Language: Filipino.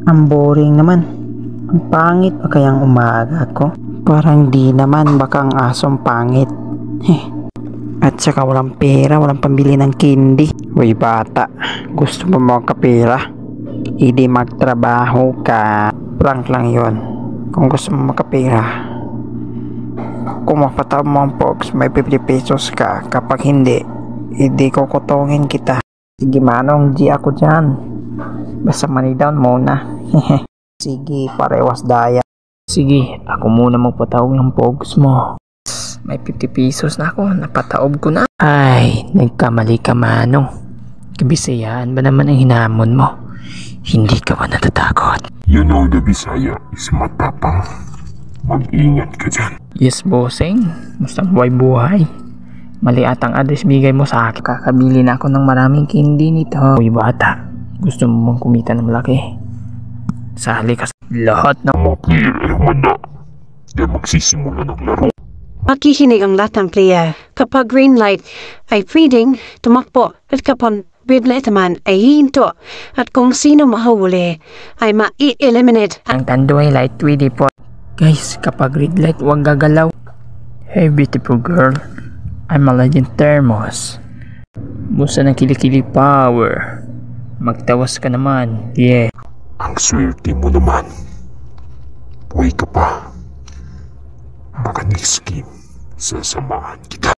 Ang boring naman. Ang pangit pa kayang umaga ko. Parang di naman, baka ang asong pangit. At saka walang pera, walang pambili ng candy. Uy bata, gusto mo magkapera? Hindi magtrabaho ka. Prank lang yon. Kung gusto mo magkapera, kung mapataw mo ang pogs, may 50 pesos ka. Kapag hindi ko kutungin kita. Sige manong, G ako dyan. Basta money down muna. Sige, parewas daya. Sige, ako muna magpataog ng pogs mo. May 50 pesos na ako, napataob ko na. Ay, nagkamali ka manong. Kabisayaan ba naman ang hinamon mo? Hindi ka ba natatakot? You know the Bisaya is matapang. Mag-ingat ka dyan. Yes, bossing. Basta buhay-buhay. Mali atang address bigay mo sa akin. Kakabili na ako ng maraming candy nito. Uy bata, gusto mo bang kumita ng malaki? Sali ka sa lahat ng Mga player ay humanda. Di magsisimula ng laro. Makikinig ang lahat ng player. Kapag green light ay pwedeng tumakbo at kapag red light naman ay hihinto. At kung sino mahuli ay ma-eliminate. ang tanduay light 3D po. Guys, kapag red light huwag gagalaw. Hey beautiful girl, I'm a legend thermos. Musta ng kilikili power. Magtawas ka naman. Yeah. Ang swerte mo naman. Buhay ka pa. Baka next game, sasamahan kita.